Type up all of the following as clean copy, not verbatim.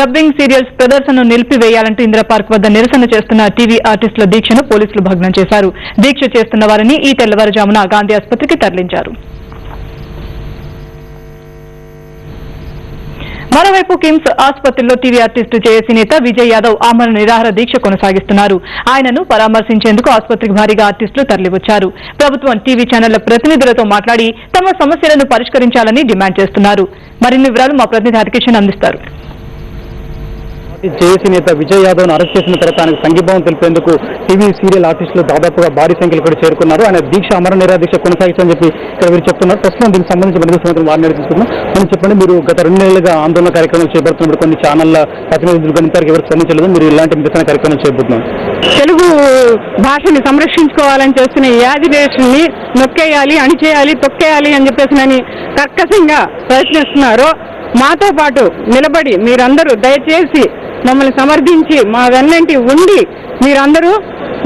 Dubbing serials ప్రదర్శనను నిలిపివేయాలంటూ ఇంద్రపార్క్ వద్ద నిరసన చేస్తున్న టీవీ ఆర్టిస్టుల దీక్షను పోలీసులు భగ్నం చేశారు. దీక్ష చేస్తున్న వారిని ఈ తెల్లవారుజామున గాంధీ ఆసుపత్రికి తరలించారు. మరోవైపు కిమ్స్ ఆసుపత్రిలో టీవీ ఆర్టిస్టు జేఏసీ నేత విజయ్ యాదవ్ ఆమరణ నిరాహార దీక్ష కొనసాగిస్తున్నారు. ఆయనను పరామర్శించేందుకు ఆసుపత్రికి భారీగా ఆర్టిస్టులు తరలివచ్చారు. ప్రభుత్వం టీవీ ఛానళ్ల ప్రతినిధులతో మాట్లాడి తమ సమస్యలను పరిష్కరించాలని డిమాండ్ చేస్తున్నారు. మరిన్ని వివరాలు మా ప్రతినిధి హరికిషన్ అందిస్తారు. జేఏసీ నేత విజయ్ యాదవ్ అరెస్ట్ చేసిన తర్వాత ఆయనకు సంఘీభావం తెలిపేందుకు టీవీ సీరియల్ ఆర్టిస్టులు దాదాపుగా భారీ సంఖ్యలో కూడా చేరుకున్నారు. ఆయన దీక్ష అమర నిరాహార దీక్ష కొనసాగించని చెప్పి ఇక్కడ వీరు చెప్తున్నారు. ప్రస్తుతం దీనికి సంబంధించి మరింత సమాచారం వారిని తీసుకున్నాం. మనం చెప్పండి, మీరు గత 2 నెలలుగా ఆందోళన కార్యక్రమాలు చేపడుతున్నప్పుడు కొన్ని ఛానళ్ల ప్రతినిధులు ఇంతవరకు ఎవరు స్పందించలేదు. మీరు ఇలాంటి నిరసన కార్యక్రమాలు చేపడుతున్నారు. తెలుగు భాషని సంరక్షించుకోవాలని చేస్తున్న ఈ యాజిటేషన్ని నొక్కేయాలి, అణిచేయాలి, తొక్కేయాలి అని చెప్పేసి కర్కశంగా ప్రయత్నిస్తున్నారు. మాతో పాటు నిలబడి మీరందరూ దయచేసి మమ్మల్ని సమర్థించి మా వెన్నంటి ఉండి మీరందరూ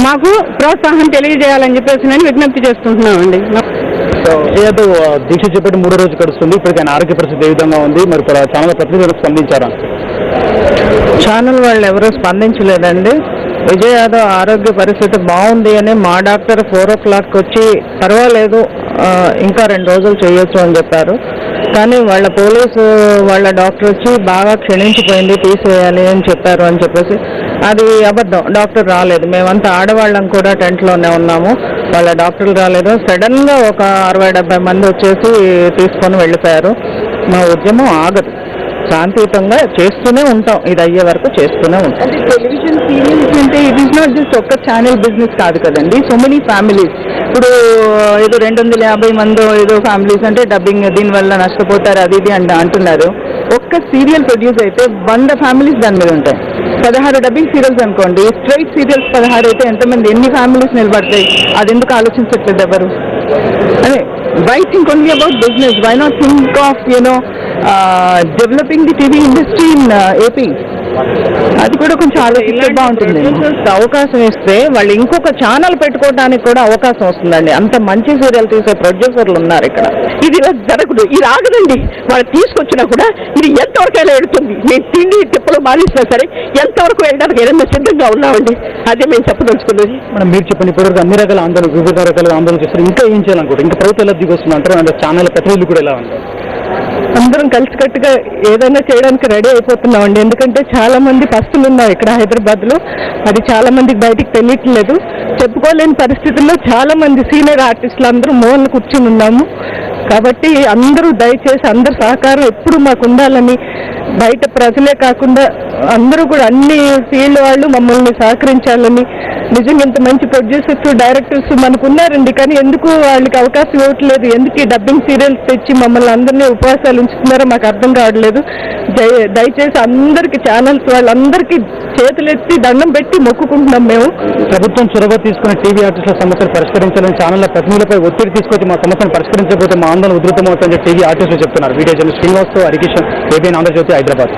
మాకు ప్రోత్సాహం తెలియజేయాలని చెప్పేసి నేను విజ్ఞప్తి చేసుకుంటున్నామండి. యాదవ్ దీక్ష చేపట్టి 3వ రోజు గడుస్తుంది. ఇప్పటికి ఆయన ఆరోగ్య పరిస్థితి ఏ విధంగా ఉంది? మరి ఛానల్ ప్రతినిధులకు స్పందించారా? ఛానల్ వాళ్ళు ఎవరూ స్పందించలేదండి. విజయ్ యాదవ్ ఆరోగ్య పరిస్థితి బాగుంది అని మా డాక్టర్ 4 o'clock వచ్చి పర్వాలేదు ఇంకా 2 రోజులు చేయొచ్చు అని చెప్పారు. కానీ వాళ్ళ పోలీసు వాళ్ళ డాక్టర్ వచ్చి బాగా క్షీణించిపోయింది, తీసివేయాలి అని చెప్పారు అని చెప్పేసి అది అబద్ధం. డాక్టర్ రాలేదు. మేమంతా ఆడవాళ్ళం కూడా టెంట్లోనే ఉన్నాము. వాళ్ళ డాక్టర్లు రాలేదు. సడన్గా ఒక 60-70 మంది వచ్చేసి తీసుకొని వెళ్ళిపోయారు. మా ఉద్యమం ఆగదు. శాంతియుతంగా చేస్తూనే ఉంటాం. ఇది అయ్యే వరకు చేస్తూనే ఉంటాం. టెలివిజన్ సీరియల్స్ అంటే ఇట్ ఈస్ నాట్ జస్ట్ ఒక్క ఛానల్ బిజినెస్ కాదు కదండి. సో మెనీ ఫ్యామిలీస్ ఇప్పుడు ఏదో 250 మంది ఏదో ఫ్యామిలీస్ అంటే డబ్బింగ్ దీనివల్ల నష్టపోతారు అది ఇది అంటున్నారు. ఒక్క సీరియల్ ప్రొడ్యూస్ అయితే 100 ఫ్యామిలీస్ దాని మీద ఉంటాయి. 16 డబ్బింగ్ సీరియల్స్ అనుకోండి, స్ట్రైట్ సీరియల్స్ 16 అయితే ఎంతమంది ఎన్ని ఫ్యామిలీస్ నిలబడతాయి? అది ఎందుకు ఆలోచించట్లేదు ఎవరు? అదే why think only about business? Why not think of developing the TV industry in AP? అది కూడా కొంచెం ఆలోచిస్తే బాగుంటుంది. అవకాశం ఇస్తే వాళ్ళు ఇంకొక ఛానల్ పెట్టుకోవడానికి కూడా అవకాశం వస్తుందండి. అంత మంచి సీరియల్ తీసే ప్రొడ్యూసర్లు ఉన్నారు ఇక్కడ. ఇది జరగదు, ఇది ఆగదండి. వాళ్ళు తీసుకొచ్చినా కూడా ఇది ఎంతవరకు ఎలా ఎడుతుంది? మేము తిండి తిప్పలు మానేసినా సరే ఎంతవరకు వెళ్ళడానికి ఏదైనా సిద్ధంగా ఉన్నామండి. అదే మేము చెప్పదలుచుకున్నది. మనం మీరు చెప్పండి, ఇప్పటివరకు అన్ని రకాల ఆందోళన, వివిధ రకాల ఆందోళన చేస్తారు. ఇంకా ఏం చేయాలనుకుంటారు? ఇంకా ప్రభుత్వం ఎలా దిగొస్తుంది అంటారు? అంటే ఛానల్ ప్రతినిధులు కూడా ఎలా ఉంటారు? అందరం కలిసికట్టుగా ఏదైనా చేయడానికి రెడీ అయిపోతున్నామండి. ఎందుకంటే చాలా మంది పస్తులు ఉన్నారు ఇక్కడ హైదరాబాద్లో. అది చాలా మందికి బయటికి తెలియట్లేదు. చెప్పుకోలేని పరిస్థితుల్లో చాలా మంది సీనియర్ ఆర్టిస్టులు అందరూ మూలన కూర్చుని ఉన్నాము. కాబట్టి అందరూ దయచేసి అందరు సహకారం ఎప్పుడు మాకు ఉండాలని, బయట ప్రజలే కాకుండా అందరూ కూడా అన్ని ఫీల్డ్ వాళ్ళు మమ్మల్ని సహకరించాలని. నిజంగా ఇంత మంచి ప్రొడ్యూసర్స్ డైరెక్టర్స్ మనకు ఉన్నారండి, కానీ ఎందుకు వాళ్ళకి అవకాశం ఇవ్వట్లేదు? ఎందుకు ఈ డబ్బింగ్ సీరియల్స్ తెచ్చి మమ్మల్ని అందరినీ ఉపవాసాలు ఉంచుతున్నారో మాకు అర్థం కావట్లేదు. దయచేసి అందరికీ ఛానల్స్ వాళ్ళందరికీ చేతులెత్తి దండం పెట్టి మొక్కుకుంటున్నాం మేము. ప్రభుత్వం చొరవ తీసుకున్న టీవీ ఆర్టిస్టుల సమస్యలు పరిష్కరించాలని ఛానళ్ల ప్రతినిధులపై ఒత్తిడి తీసుకొచ్చి మా సమస్యను పరిష్కరించకపోతే మా ఆందోళన ఉధృతమవుతుందని టీవీ ఆర్టిస్టులు చెప్తున్నారు. వీడియో జర్నలిస్ట్ శ్రీనివాస్తో హరికిషన్, ఏబీఎన్ ఆంధ్రజ్యోతి, హైదరాబాద్.